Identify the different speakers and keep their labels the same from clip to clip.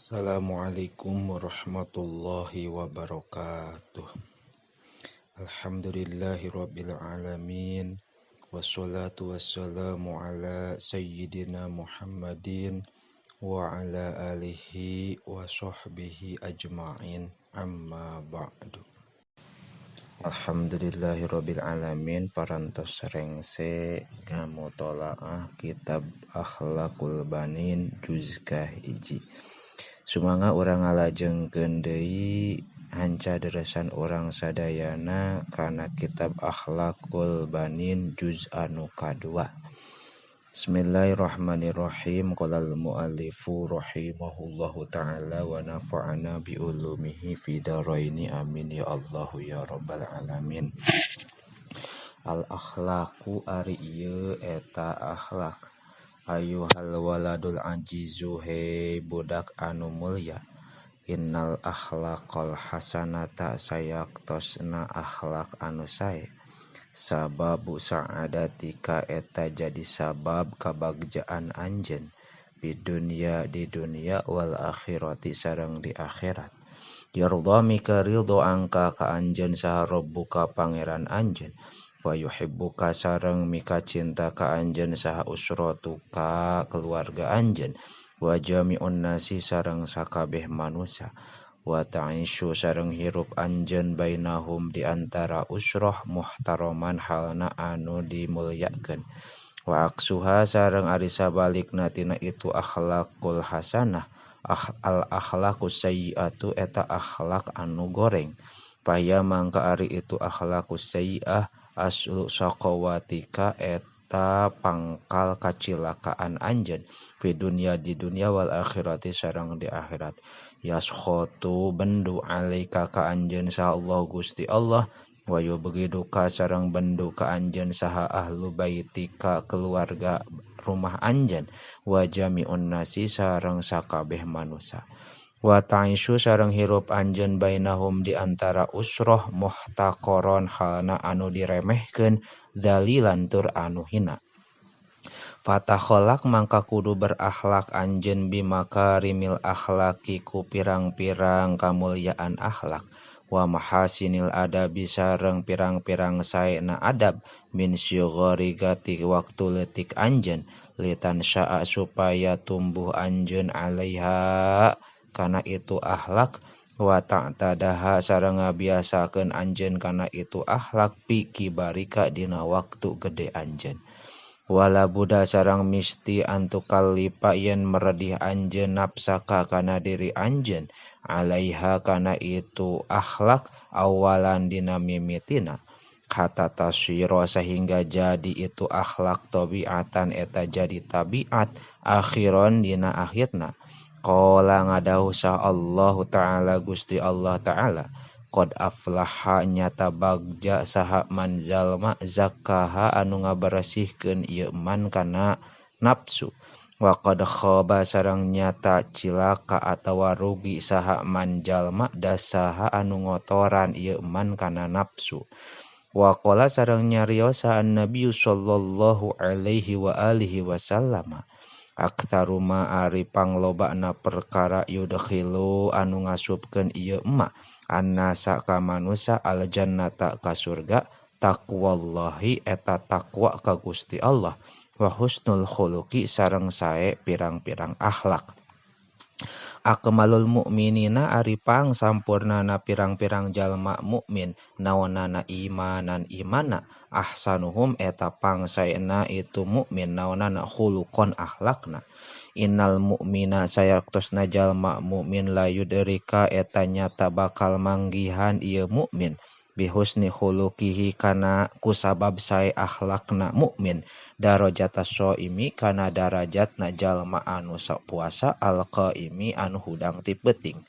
Speaker 1: Assalamualaikum warahmatullahi wabarakatuh. Alhamdulillahirabbil alamin. Wassalatu wassalamu ala sayyidina Muhammadin wa ala alihi wa sahbihi ajma'in. Amma ba'du. Alhamdulillahirabbil alamin. Parantos rengse ngamutolaah kitab Akhlaqul Banin juz kahiji. Sumangga urang ngalajengkeun deui hanca deresan urang sadayana kana kitab Akhlaqul Banin juz anu kadua. Bismillahirrahmanirrahim. Qalal muallifu rahimahullahu ta'ala wa nafa'ana bi ulumihi fi daraini amin ya Allah ya rabbal alamin. Al akhlaqu ari ieu eta akhlak. Ayuhal waladul ajizu he budak anu mulya. Innal akhlaqal hasanata sayaktosna akhlak anu sae. Sababu sa'adatika eta jadi sabab kabagjaan anjeun. Bidunya di dunia wal akhirati sareng di akhirat. Yardha mika ridho angka ka anjeun saha rabbuka pangeran anjeun. Wa yuhibbuka sareng mika cinta ka anjeun saha usratuka keluarga anjeun. Wa jami'un nasi sareng sakabeh manusia. Wa ta'isyu sareng hirup anjeun bainahum di antara usroh muhtaraman halna anu dimulyakeun. Wa aksuha sareng ari sabalikna tina itu akhlaqul hasanah. Al akhlaqus sayyi'atu eta akhlak anu goreng. Paya mangka ari itu akhlaqus sayyi'ah aslu saqawatika eta pangkal kacilakaan anjeun fi dunya di dunya wal akhirati sareng di akhirat. Yaskhotu bendu alaika ka anjeun saha Allah Gusti Allah wa yubghiduka sareng bendu ka anjeun saha ahlu baitika keluarga rumah anjeun wa jami'un nasi sareng sakabeh manusia. Wa ta'isyu sareng hirup anjeun bainahum di antara usroh muhtaqaron halna anu diremehkeun zalilan tur anu hina. Fatakholak mangka kudu berakhlak anjeun bimakarimil akhlaki ku pirang-pirang kamulyaan akhlak. Wa mahasinil adabi sareng pirang-pirang saena adab min syughari gati waktu letik anjeun litan sya'a supaya tumbuh anjeun alaiha kana itu akhlak. Wa ta'tadaha sareng ngabiasakeun anjeun kana itu akhlak pi kibarika dina waktu gede anjeun. Wala buda sareng misti antukal lipa yen meredih anjeun nafsaka kana diri anjeun alaiha kana itu akhlak awalan dina mimitina kata tasyiro sehingga jadi itu akhlak tabiatan eta jadi tabiat akhiron dina akhirna. Qala ngadahu sa Allah Ta'ala Gusti Allah Ta'ala qad aflaha nyata bagja saha man zalma zakkaha anu ngabersihkeun ieu man kana nafsu. Wa qad khaba sareng nyata cilaka atawa rugi saha man jalma dasaha anu ngotoran ieu man kana nafsu. Wa qala sareng nyariosa an-nabiy sallallahu alaihi wa alihi wasallam aktsaru ma ari panglobana perkara yudkhilu anu ngasupkeun ieu emak annasa ka manusia al jannata ka surga taqwallahi eta takwa ka Gusti Allah wa husnul khuluqi sareng sae pirang-pirang akhlak. Akmalul mukminina ari pang sampurnana pirang-pirang jalma mukmin naonana imanan imana ahsanuhum eta pang saena itu mukmin naonana khuluqon akhlakna. Innal mukmina sayaktosna jalma mukmin la yudrika eta nyata bakal manggihan ieu mukmin bihusni khuluqihi kana kusabab sae akhlakna mukmin darajata shaimi kana darajatna jalma anu sapuasa alqaimi anu hudang ti peuting.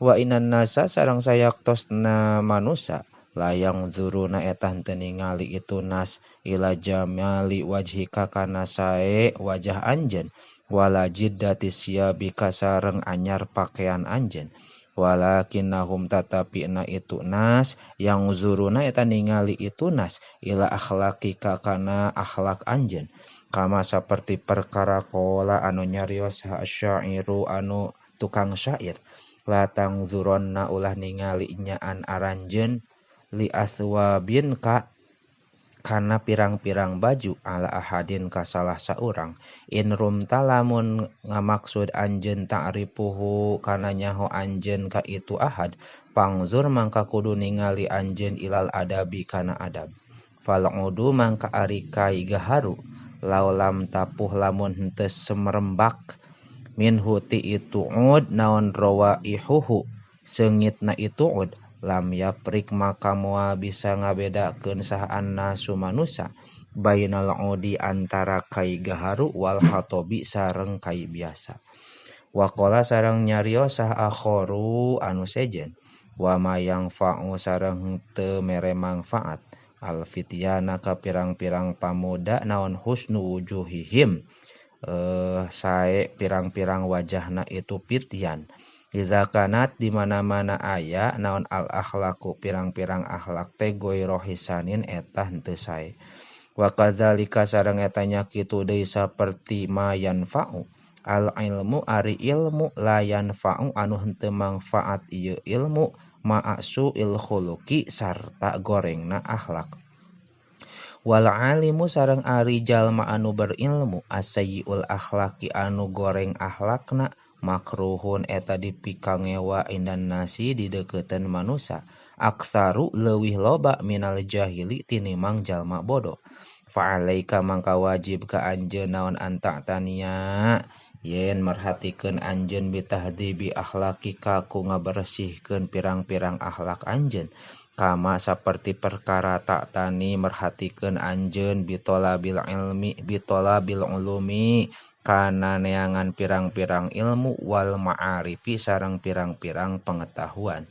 Speaker 1: Wa inan nasa sareng sayaktosna manusa layang zuruna eta henteu ningali itu nas ila jamali wajhika kana sae wajah anjeun wala jiddati siyabika sareng anyar pakaian anjeun. Walakinnahum tatapi na itu nas yang zuruna eta ningali itu nas ila akhlaqika kana akhlak anjeun. kama saperti perkara qala anu nyarios syairu anu tukang syair latang zuronna ulah ningali nyaan aranjeun li aswabin kana pirang-pirang baju ala ahadin ka salah saurang in rum talamun ngamaksud anjeun ta'rifuhu kana nyaho anjeun ka itu ahad pangzur mangka kudu ningali anjeun ilal adabi kana adab fal'udu mangka ari kai gaharu laulam tapuh lamun henteu semerembak min huti itu ud naon rawaihuhu seungitna itu ud lam yaprik maka moal bisa ngabedakeun saha annasu manusa bainal udi antara kai gaharu wal hatobi sareng kai biasa waqala sareng nyarios saha akharu anu sejen wa mayang fa'u sareng teu mere manfaat al fityana ka pirang-pirang pamuda naon husnu wujuhihim sae pirang-pirang wajahna itu pityan iza kanat di mana-mana aya naon al akhlaqu pirang-pirang akhlak teh goiro hisanin eta henteu sae wa kadzalika sareng eta nya kitu deui saperti mayan fa'u al ilmu ari ilmu layan fa'u anu henteu manfaat ieu ilmu ma'asu il khuluqi sarta gorengna akhlak wal alimu sareng ari jalma anu berilmu asayyiul akhlaqi anu goreng akhlakna makruhun eta dipikangewa indan nasi di deukeuteun manusia aksaru leuwih loba minal jahili tinimang jalma bodoh fa'alaika mangka wajib ka anjeun naon anta tania yen merhatikeun anjeun bitahdibi akhlaqika ku ngabersihkeun pirang-pirang akhlak anjeun kama saperti perkara tak tani merhatikeun anjeun bitolabil ulumi kana neangan pirang-pirang ilmu wal ma'arifi sareng pirang-pirang pengetahuan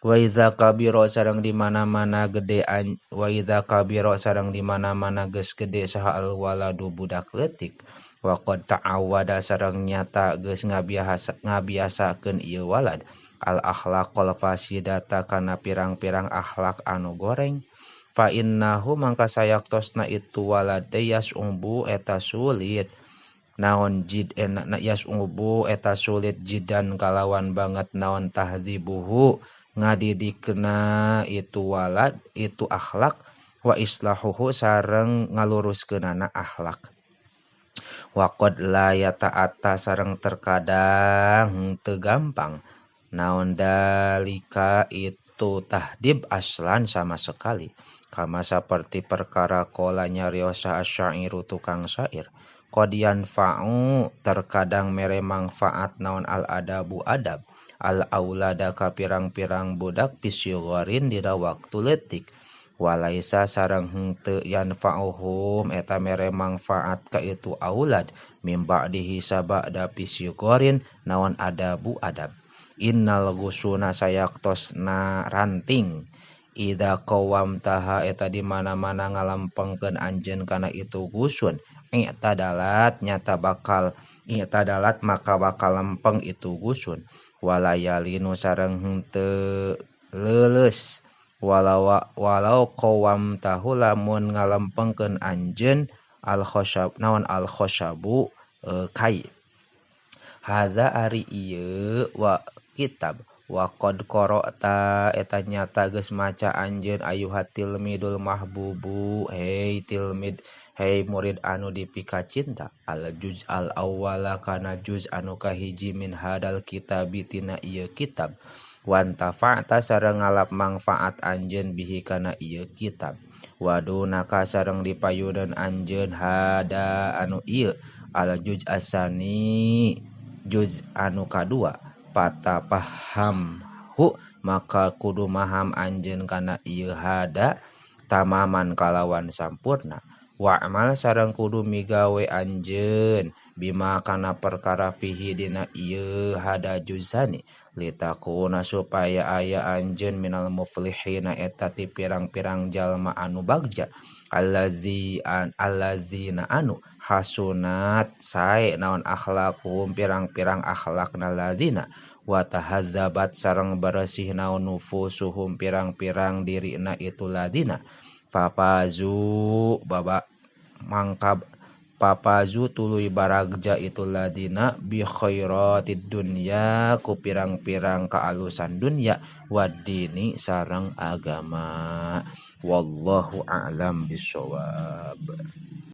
Speaker 1: wa idza kabiro sareng di mana-mana gede wa idza kabiro sareng di mana-mana geus gede saha al waladu budak leutik wa qad ta'awwada sareng nyata geus ngabiasakeun ieu walad al akhlaqul fasidata kana pirang-pirang akhlak anu goreng fa innahu mangka sayaktosna itu walad yasumbu eta sulit naon jid yasumbu eta sulit jidan kalawan banget naon tahdzibuhu ngadidikeuna itu walad itu akhlak wa islahuhu sareng ngaluruskeunana akhlak wa qad la yata'atta sareng terkadang teu gampang naon dalika itu tahdib aslan sama sekali kama saperti perkara qala nyarios syairu tukang syair qadian fa'u terkadang mere manfaat naon al adabu adab al aulada ka pirang-pirang budak pisyugorin dina waktu leutik walaisa sareng henteu yanfa'uhum eta mere manfaat ka itu aulad mimba dihisaba da pisyugorin naon adabu adab innal gusuna sayaktosna ranting ida qawam taha eta di mana-mana ngalampengkeun anjeun kana itu gusun i'tadalat nyata bakal i'tadalat maka bakal lempeng itu gusun walayalinu sareng henteu leuleus walau qawam tahu lamun ngalampengkeun anjeun al khosyab naon al khosyabu kai haza ari ieu wa kitab wa qad qara'ta eta nyata geus maca anjeun ayuhat tilmidul mahbubu hei tilmid hei murid anu dipika cinta al juz al awwala kana juz anu kahiji min hadal kitabi tina ieu kitab wan tafa'ta sareng ngalap manfaat anjeun bihi kana ieu kitab wadunaka sareng dipayudeun anjeun hada anu ieu al juz asani juz anu kadua pata paham maka kudu maham anjeun kana ieu hada tamaman kalawan sampurna wa amal sareng kudu migawe anjeun bima kana perkara fihi dina ieu hada juzani litakuna supaya aya anjeun minal muflihina eta ti pirang-pirang jalma anu bagja allazina anu hasunat sae naon akhlaquhum pirang-pirang akhlakna ladzina wa tahazzabat sareng bersih naon nufusuhum pirang-pirang dirina itu ladzina fapazu baba mangka papazu tuluy baragja itu ladina bi khairatid dunya ku pirang-pirang kaalusan dunya wadini sareng agama. Wallahu a'lam bishawab.